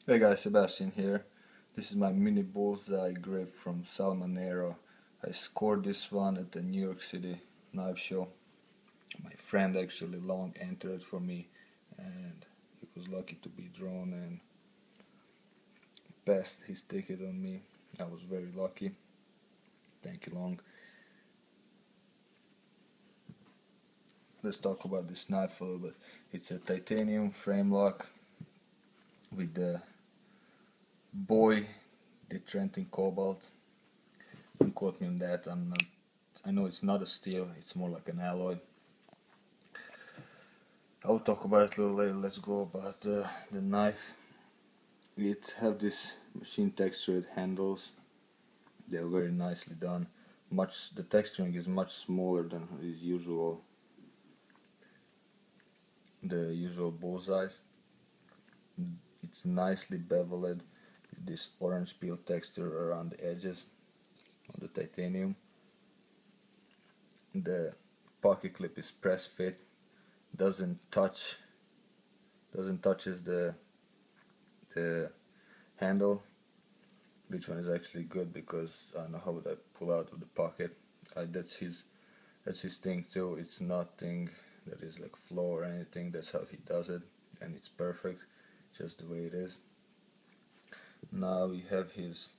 Hey guys, Sebastian here. This is my mini Bullseye grip from Sal Manaro. I scored this one at the New York City knife show. My friend actually long entered for me and he was lucky to be drawn and passed his ticket on me. I was very lucky. Thank you, Long. Let's talk about this knife a little bit. It's a titanium frame lock with the Boy the Trenton Cobalt. Don't quote me on that. I'm not. I know it's not a steel. It's more like an alloy. I'll talk about it a little later. Let's go about the knife. It have this machine textured handles. They're very nicely done. The texturing is much smaller than is usual. The usual bullseyes. It's nicely beveled. This orange peel texture around the edges of the titanium. The pocket clip is press fit. Doesn't touches the handle, which one is actually good because I know how would I pull out of the pocket. That's his thing too. It's nothing that is like flow or anything. That's how he does it, and it's perfect, just the way it is. Now we have his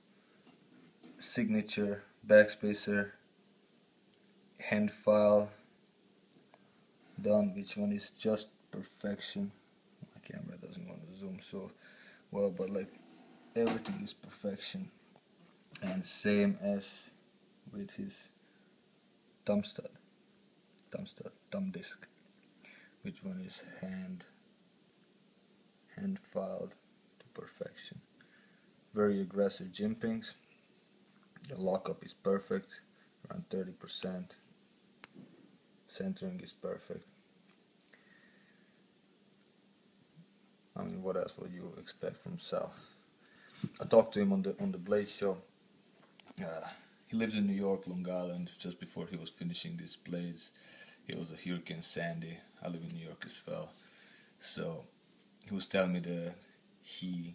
signature backspacer hand file done, which one is just perfection. My camera doesn't want to zoom so well, but like everything is perfection. And same as with his thumb disc, which one is hand filed to perfection. Very aggressive jimpings. The lockup is perfect, around 30%. Centering is perfect. I mean, what else would you expect from Sal? I talked to him on the Blade show. He lives in New York, Long Island. Just before he was finishing these blades, it was a Hurricane Sandy. I live in New York as well. So he was telling me that he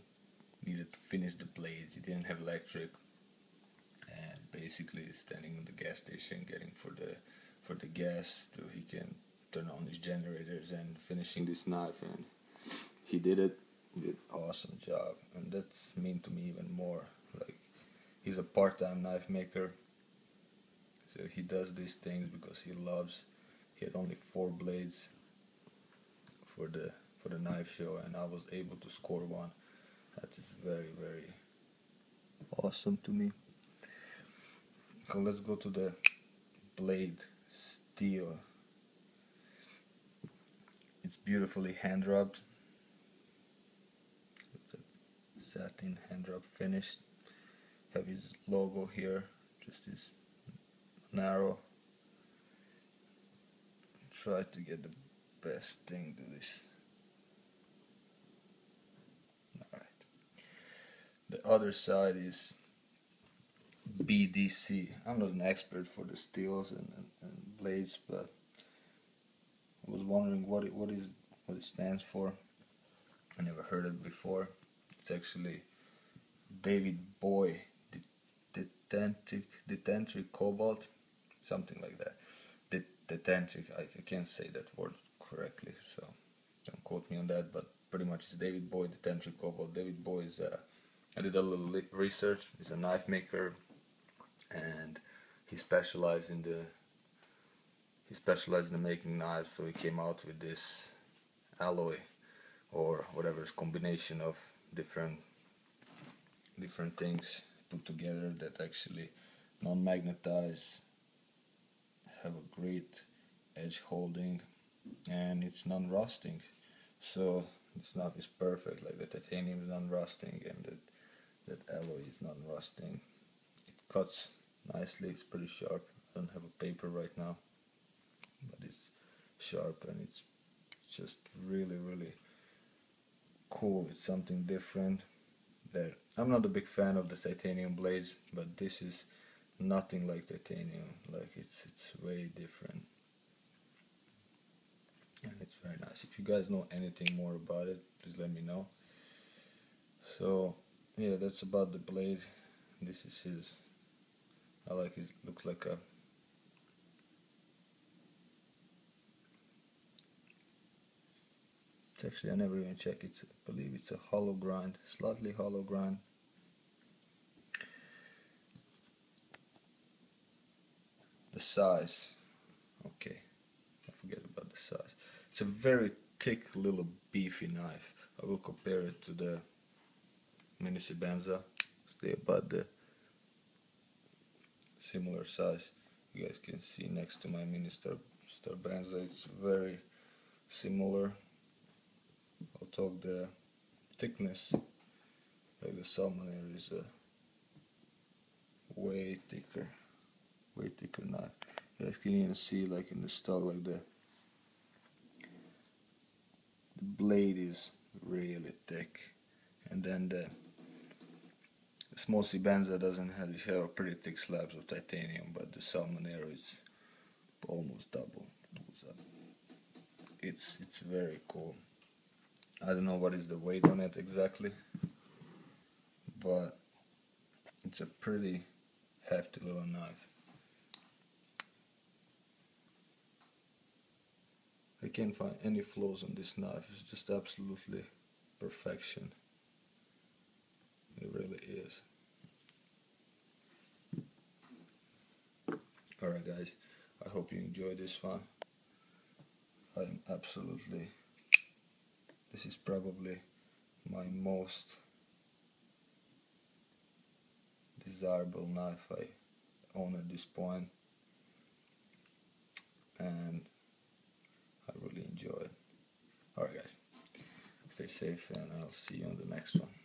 needed to finish the blades. He didn't have electric, and basically standing in the gas station getting for the gas so he can turn on his generators and finishing this knife, and he did it. Did awesome job, and that's mean to me even more. Like, he's a part-time knife maker, so he does these things because he loves. He had only 4 blades for the knife show, and I was able to score one. That is very awesome to me. So let's go to the blade steel. It's beautifully hand rubbed. Satin hand rub finished. Have his logo here, just this narrow. Try to get the best thing to this. Alright. The other side is BDC. I'm not an expert for the steels and blades, but I was wondering what it stands for. I never heard it before. It's actually David Boy Detantric Cobalt, something like that. Detantric, I can't say that word correctly, so don't quote me on that, but pretty much it's David Boy Detantric Cobalt. David Boy is, I did a little research, he's a knife maker, and he specialized in the making knives, so he came out with this alloy or whatever is combination of different things put together that actually non-magnetize, have a great edge holding, and it's non-rusting. So this knife is perfect. Like, the titanium is non-rusting and that alloy is non-rusting. It cuts nicely. It's pretty sharp. I don't have a paper right now, but it's sharp and it's just really cool. It's something different. That I'm not a big fan of the titanium blades, but this is nothing like titanium. Like, it's way different, and it's very nice. If you guys know anything more about it, please let me know. So yeah, that's about the blade. This is his. I like it. Looks like a. It's actually, I never even check. I believe it's a hollow grind, slightly hollow grind. The size. Okay, I forget about the size. It's a very thick little beefy knife. I will compare it to the Mini Sebenza. They're about the similar size. You guys can see next to my Mini Starbenza, it's very similar. I'll talk the thickness, like the Sal Manaro is a way thicker knife. You guys can even see, like in the stock, like the blade is really thick, and then the small Sebenza doesn't have pretty thick slabs of titanium, but the Sal Manaro is almost double. It's very cool. I don't know what is the weight on it exactly, but it's a pretty hefty little knife. I can't find any flaws on this knife. It's just absolutely perfection. It really is. Alright guys, I hope you enjoyed this one. This is probably my most desirable knife I own at this point, and I really enjoy it. Alright guys, stay safe and I'll see you on the next one.